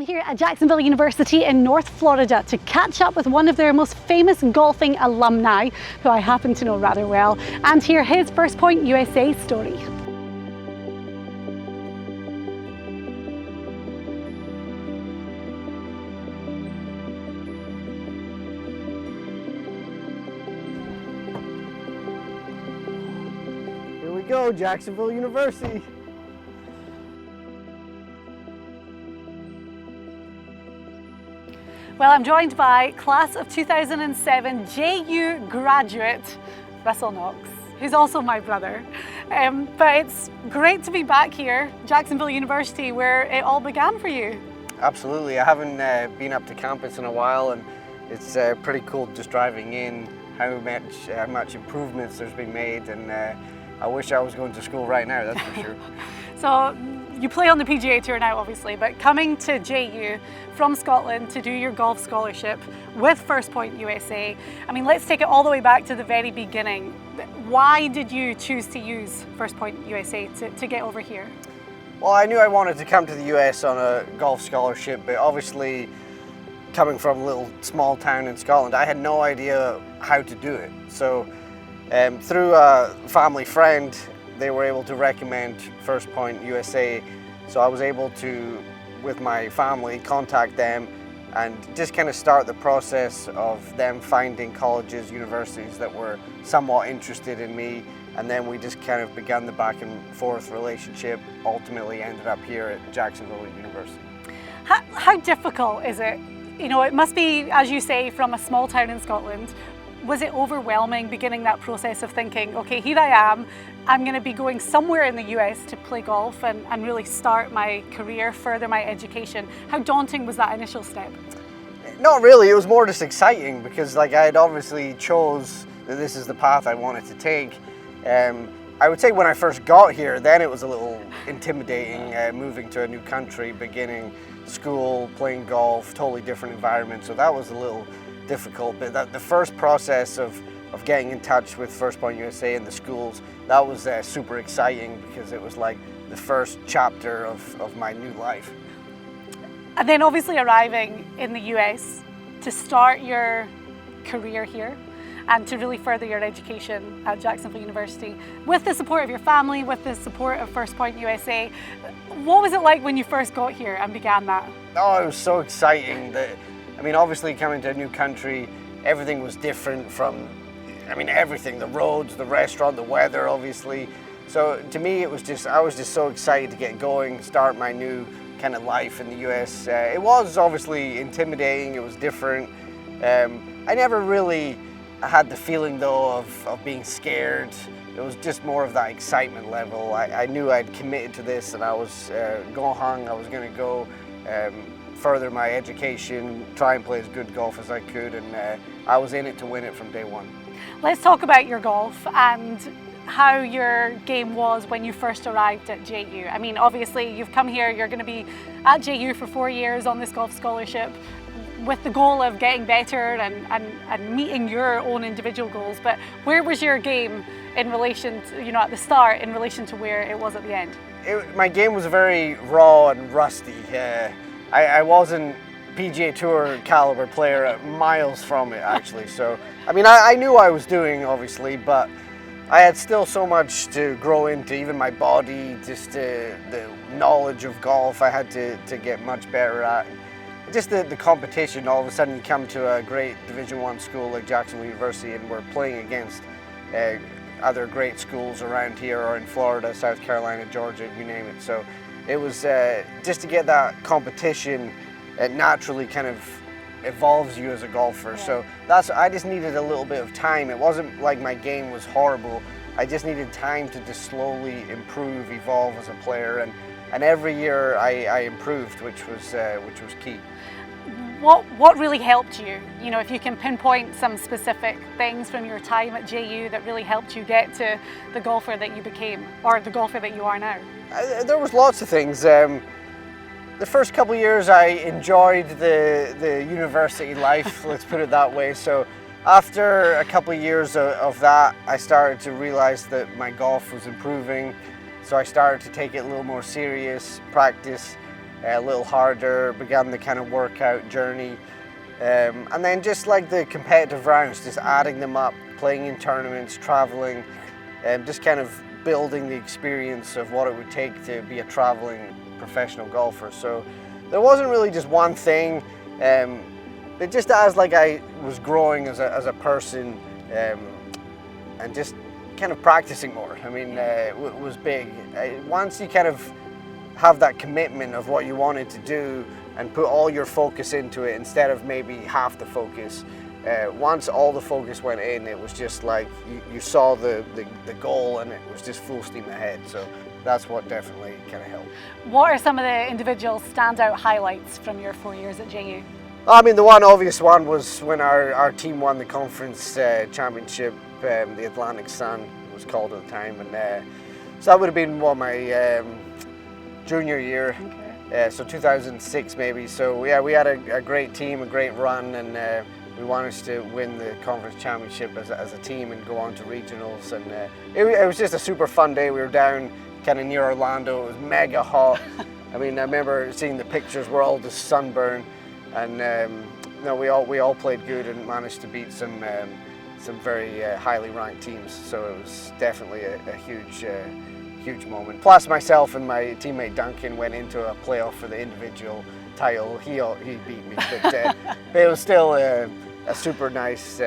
here at Jacksonville University in North Florida to catch up with one of their most famous golfing alumni, who I happen to know rather well, and hear his FirstPoint USA story. Here we go, Jacksonville University. Well, I'm joined by class of 2007 JU graduate Russell Knox, who's also my brother. But it's great to be back here, Jacksonville University, where it all began for you. Absolutely. I haven't been up to campus in a while, and it's pretty cool just driving in, how much improvements there's been made, and I wish I was going to school right now, that's for sure. So you play on the PGA Tour now, obviously, but coming to JU from Scotland to do your golf scholarship with FirstPoint USA, I mean, let's take it all the way back to the very beginning. Why did you choose to use FirstPoint USA to get over here? Well, I knew I wanted to come to the US on a golf scholarship, but obviously coming from a little small town in Scotland, I had no idea how to do it. So through a family friend, they were able to recommend FirstPoint USA, so I was able to, with my family, contact them and just kind of start the process of them finding colleges, universities that were somewhat interested in me, and then we just kind of began the back and forth relationship, ultimately ended up here at Jacksonville University. How difficult is it? You know, it must be, as you say, from a small town in Scotland. Was it overwhelming beginning that process of thinking, okay, here I am, I'm going to be going somewhere in the US to play golf and really start my career, further my education? How daunting was that initial step? Not really, it was more just exciting because I had obviously chose that this is the path I wanted to take. I would say when I first got here, then it was a little intimidating, moving to a new country, beginning school, playing golf, totally different environment, so that was a little difficult, but the first process of getting in touch with FirstPoint USA and the schools, that was super exciting because it was like the first chapter of my new life. And then obviously arriving in the US to start your career here and to really further your education at Jacksonville University with the support of your family, with the support of FirstPoint USA. What was it like when you first got here and began that? Oh, it was so exciting. I mean, obviously coming to a new country, everything was different from, everything, the roads, the restaurant, the weather, obviously. So to me, I was just so excited to get going, start my new kind of life in the US. It was obviously intimidating, it was different. I never really had the feeling though of being scared. It was just more of that excitement level. I knew I'd committed to this and I was gung-ho, I was going to go further my education, try and play as good golf as I could, and I was in it to win it from day one. Let's talk about your golf and how your game was when you first arrived at JU. I mean, obviously you've come here, you're going to be at JU for 4 years on this golf scholarship with the goal of getting better and meeting your own individual goals, but where was your game in relation to, at the start, in relation to where it was at the end? My game was very raw and rusty. I wasn't PGA Tour caliber player, miles from it actually. So, I knew what I was doing obviously, but I had still so much to grow into, even my body, just the knowledge of golf I had to get much better at. Just the competition, all of a sudden you come to a great Division I school like Jacksonville University and we're playing against other great schools around here or in Florida, South Carolina, Georgia, you name it. So it was just to get that competition, it naturally kind of evolves you as a golfer. Yeah. So I just needed a little bit of time. It wasn't like my game was horrible. I just needed time to just slowly improve, evolve as a player, and every year I improved, which was key. What really helped you? If you can pinpoint some specific things from your time at JU that really helped you get to the golfer that you became, or the golfer that you are now. There was lots of things. The first couple of years I enjoyed the university life, let's put it that way. So after a couple of years of that, I started to realize that my golf was improving. So I started to take it a little more serious, practice, a little harder, began the kind of workout journey. And then just like the competitive rounds, just adding them up, playing in tournaments, traveling, just kind of building the experience of what it would take to be a traveling professional golfer. So there wasn't really just one thing. But just as like I was growing as a person, and just kind of practicing more. I mean, it was big. Once you kind of have that commitment of what you wanted to do and put all your focus into it instead of maybe half the focus, once all the focus went in, it was just like you saw the goal and it was just full steam ahead. So that's what definitely kind of helped. What are some of the individual standout highlights from your 4 years at JU? I mean, the one obvious one was when our team won the conference championship, the Atlantic Sun was called at the time, and so that would have been my junior year, okay. So 2006 maybe. So yeah, we had a great team, a great run, and we managed to win the conference championship as a team and go on to regionals. And it was just a super fun day. We were down kind of near Orlando. It was mega hot. I mean, I remember seeing the pictures. We're all just sunburned. And no, we all played good and managed to beat some very highly ranked teams. So it was definitely a huge moment. Plus, myself and my teammate Duncan went into a playoff for the individual title. He beat me, but it was still a super nice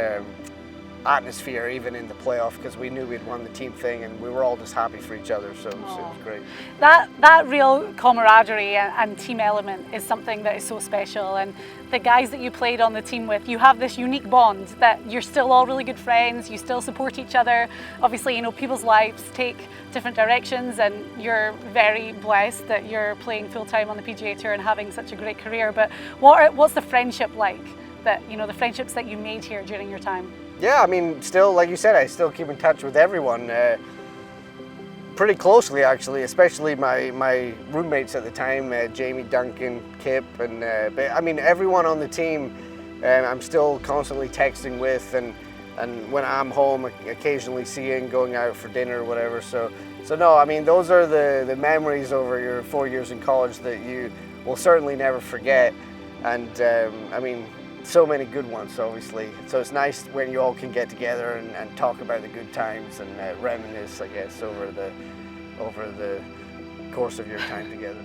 atmosphere even in the playoff, because we knew we'd won the team thing and we were all just happy for each other, so it was great. That real camaraderie and team element is something that is so special, and the guys that you played on the team with, you have this unique bond that you're still all really good friends, you still support each other. Obviously, you know, people's lives take different directions and you're very blessed that you're playing full-time on the PGA Tour and having such a great career, but what's the friendship like, that, you know, the friendships that you made here during your time? Yeah, I mean, still, like you said, I still keep in touch with everyone pretty closely, actually, especially my roommates at the time, Jamie, Duncan, Kip, and but, I mean, everyone on the team I'm still constantly texting with, and when I'm home, occasionally seeing, going out for dinner or whatever. So no, I mean, those are the memories over your 4 years in college that you will certainly never forget. And I mean, so many good ones, obviously. So it's nice when you all can get together and talk about the good times and reminisce, I guess, over the course of your time together.